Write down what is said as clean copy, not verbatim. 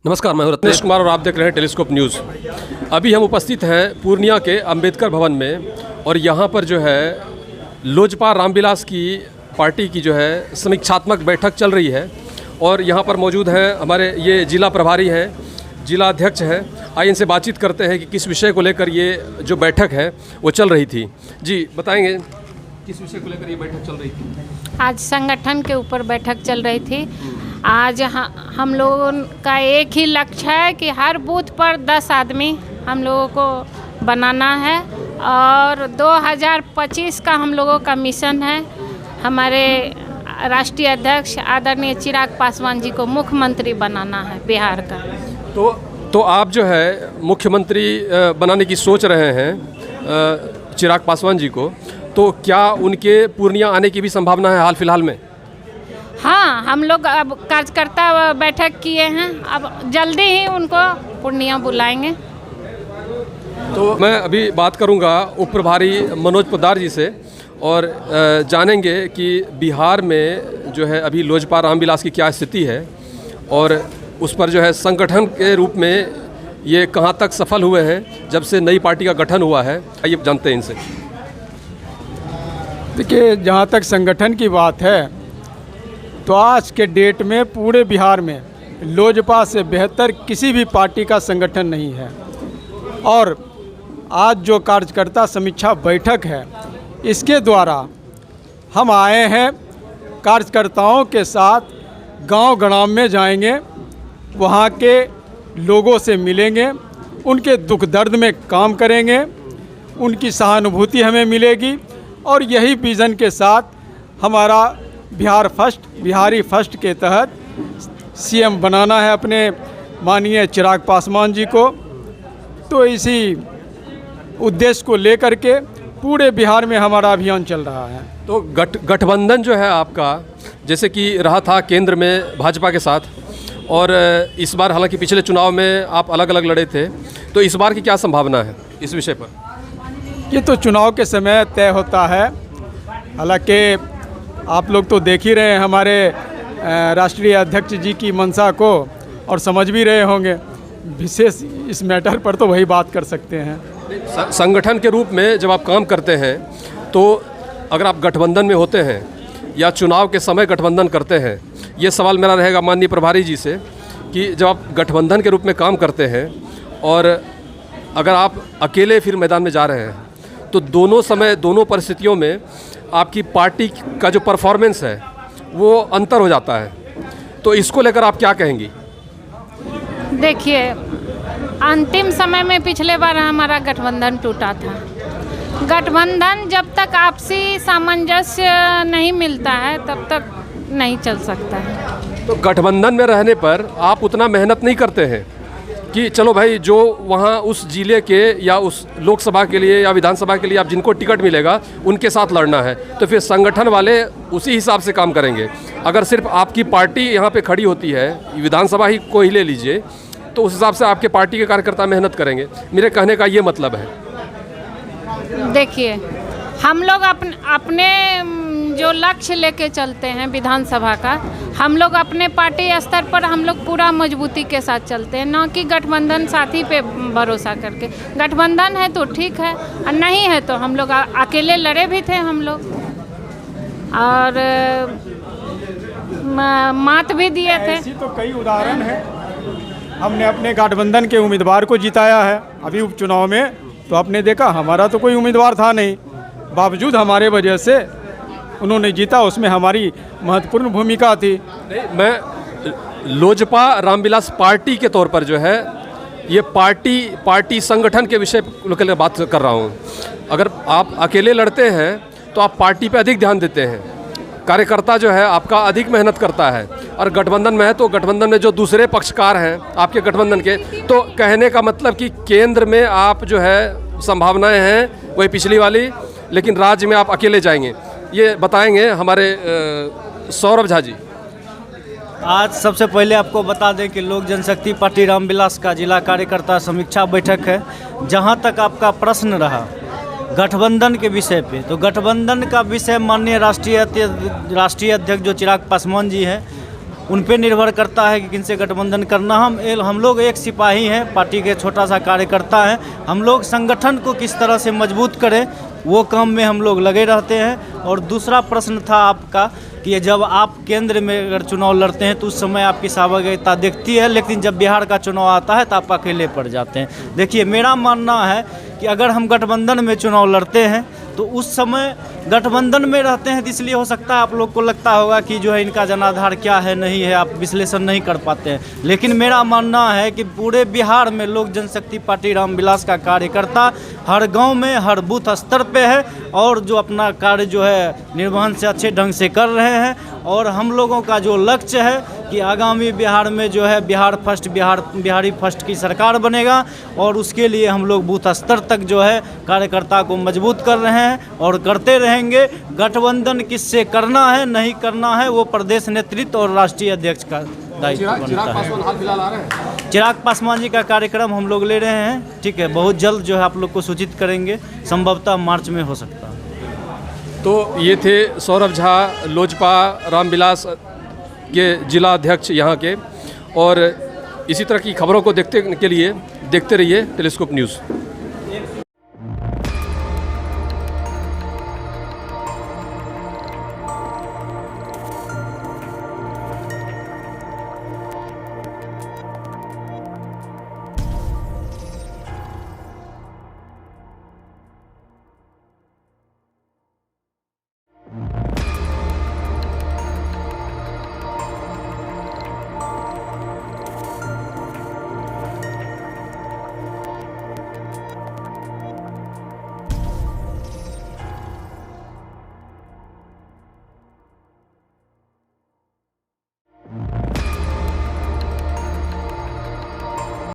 नमस्कार, मैं हूं रत्नेश कुमार और आप देख रहे हैं टेलीस्कोप न्यूज़। अभी हम उपस्थित हैं पूर्णिया के अंबेडकर भवन में और यहाँ पर जो है लोजपा रामविलास की पार्टी की जो है समीक्षात्मक बैठक चल रही है और यहाँ पर मौजूद हैं हमारे ये जिला प्रभारी हैं, जिला अध्यक्ष हैं। आइए इनसे बातचीत करते हैं कि किस विषय को लेकर ये जो बैठक है वो चल रही थी। जी बताएंगे, किस विषय को लेकर ये बैठक चल रही थी? आज संगठन के ऊपर बैठक चल रही थी। आज हम लोगों का एक ही लक्ष्य है कि हर बूथ पर 10 आदमी हम लोगों को बनाना है और 2025 का हम लोगों का मिशन है। हमारे राष्ट्रीय अध्यक्ष आदरणीय चिराग पासवान जी को मुख्यमंत्री बनाना है बिहार का। तो आप जो है मुख्यमंत्री बनाने की सोच रहे हैं चिराग पासवान जी को, तो क्या उनके पूर्णिया आने की भी संभावना है हाल फिलहाल में? हाँ, हम लोग अब कार्यकर्ता बैठक किए हैं, अब जल्दी ही उनको पूर्णिया बुलाएंगे। तो मैं अभी बात करूंगा उप प्रभारी मनोज पोद्दार जी से और जानेंगे कि बिहार में जो है अभी लोजपा रामविलास की क्या स्थिति है और उस पर जो है संगठन के रूप में ये कहां तक सफल हुए हैं जब से नई पार्टी का गठन हुआ है। आइए जानते हैं इनसे। देखिए, जहाँ तक संगठन की बात है तो आज के डेट में पूरे बिहार में लोजपा से बेहतर किसी भी पार्टी का संगठन नहीं है। और आज जो कार्यकर्ता समीक्षा बैठक है, इसके द्वारा हम आए हैं, कार्यकर्ताओं के साथ गांव गणाम में जाएंगे, वहां के लोगों से मिलेंगे, उनके दुख दर्द में काम करेंगे, उनकी सहानुभूति हमें मिलेगी और यही विज़न के साथ हमारा बिहारी फर्स्ट के तहत सीएम बनाना है अपने माननीय चिराग पासवान जी को। तो इसी उद्देश्य को लेकर के पूरे बिहार में हमारा अभियान चल रहा है। तो गठबंधन जो है आपका, जैसे कि रहा था केंद्र में भाजपा के साथ और इस बार हालांकि पिछले चुनाव में आप अलग अलग लड़े थे, तो इस बार की क्या संभावना है इस विषय पर? ये तो चुनाव के समय तय होता है। हालांकि आप लोग तो देख ही रहे हैं हमारे राष्ट्रीय अध्यक्ष जी की मंशा को और समझ भी रहे होंगे। विशेष इस मैटर पर तो वही बात कर सकते हैं। संगठन के रूप में जब आप काम करते हैं तो अगर आप गठबंधन में होते हैं या चुनाव के समय गठबंधन करते हैं, ये सवाल मेरा रहेगा माननीय प्रभारी जी से कि जब आप गठबंधन के रूप में काम करते हैं और अगर आप अकेले फिर मैदान में जा रहे हैं तो दोनों समय दोनों परिस्थितियों में आपकी पार्टी का जो परफॉर्मेंस है वो अंतर हो जाता है, तो इसको लेकर आप क्या कहेंगी? देखिए, अंतिम समय में पिछले बार हमारा गठबंधन टूटा था। गठबंधन जब तक आपसी सामंजस्य नहीं मिलता है तब तक नहीं चल सकता है। तो गठबंधन में रहने पर आप उतना मेहनत नहीं करते हैं कि चलो भाई जो वहाँ उस जिले के या उस लोकसभा के लिए या विधानसभा के लिए आप जिनको टिकट मिलेगा उनके साथ लड़ना है, तो फिर संगठन वाले उसी हिसाब से काम करेंगे। अगर सिर्फ आपकी पार्टी यहाँ पे खड़ी होती है, विधानसभा ही को ही ले लीजिए, तो उस हिसाब से आपके पार्टी के कार्यकर्ता मेहनत करेंगे। मेरे कहने का ये मतलब है। देखिए, हम लोग अपने जो लक्ष्य लेके चलते हैं विधानसभा का, हम लोग अपने पार्टी स्तर पर हम लोग पूरा मजबूती के साथ चलते हैं, ना कि गठबंधन साथी पे भरोसा करके। गठबंधन है तो ठीक है और नहीं है तो हम लोग अकेले लड़े भी थे हम लोग और मात भी दिए थे। ऐसी तो कई उदाहरण हैं। हमने अपने गठबंधन के उम्मीदवार को जिताया है अभी उपचुनाव में, तो आपने देखा हमारा तो कोई उम्मीदवार था नहीं, बावजूद हमारे वजह से उन्होंने जीता, उसमें हमारी महत्वपूर्ण भूमिका थी। मैं लोजपा रामविलास पार्टी के तौर पर जो है ये पार्टी संगठन के विषय पर बात कर रहा हूँ। अगर आप अकेले लड़ते हैं तो आप पार्टी पे अधिक ध्यान देते हैं, कार्यकर्ता जो है आपका अधिक मेहनत करता है, और गठबंधन में है तो गठबंधन में जो दूसरे पक्षकार हैं आपके गठबंधन के, तो कहने का मतलब कि केंद्र में आप जो है संभावनाएं हैं वही पिछली वाली, लेकिन राज्य में आप अकेले जाएंगे। ये बताएंगे हमारे सौरभ झा जी। आज सबसे पहले आपको बता दें कि लोक जनशक्ति पार्टी रामविलास का जिला कार्यकर्ता समीक्षा बैठक है। जहां तक आपका प्रश्न रहा गठबंधन के विषय पे, तो गठबंधन का विषय माननीय राष्ट्रीय अध्यक्ष जो चिराग पासवान जी हैं उन पे निर्भर करता है कि किनसे गठबंधन करना। हम लोग एक सिपाही हैं, पार्टी के छोटा सा कार्यकर्ता हैं। हम लोग संगठन को किस तरह से मजबूत करें वो काम में हम लोग लगे रहते हैं। और दूसरा प्रश्न था आपका कि जब आप केंद्र में अगर चुनाव लड़ते हैं तो उस समय आपकी सहभागिता दिखती है, लेकिन जब बिहार का चुनाव आता है तो आप अकेले पड़ जाते हैं। देखिए, मेरा मानना है कि अगर हम गठबंधन में चुनाव लड़ते हैं तो उस समय गठबंधन में रहते हैं, तो इसलिए हो सकता है आप लोग को लगता होगा कि जो है इनका जनाधार क्या है नहीं है, आप विश्लेषण नहीं कर पाते हैं। लेकिन मेरा मानना है कि पूरे बिहार में लोक जनशक्ति पार्टी रामविलास का कार्यकर्ता हर गांव में, हर बूथ स्तर पे है और जो अपना कार्य जो है निर्वहन से अच्छे ढंग से कर रहे हैं। और हम लोगों का जो लक्ष्य है कि आगामी बिहार में जो है बिहारी फर्स्ट की सरकार बनेगा और उसके लिए हम लोग बूथ स्तर तक जो है कार्यकर्ता को मजबूत कर रहे हैं और करते रहेंगे। गठबंधन किससे करना है नहीं करना है वो प्रदेश नेतृत्व और राष्ट्रीय अध्यक्ष का दायित्व बनता है। चिराग पासवान जी का कार्यक्रम हम लोग ले रहे हैं, ठीक है, बहुत जल्द जो है आप लोग को सूचित करेंगे, संभवतः मार्च में हो सकता है। तो ये थे सौरभ झा, लोजपा रामविलास के जिला अध्यक्ष यहाँ के। और इसी तरह की खबरों को देखने के लिए देखते रहिए टेलीस्कोप न्यूज़।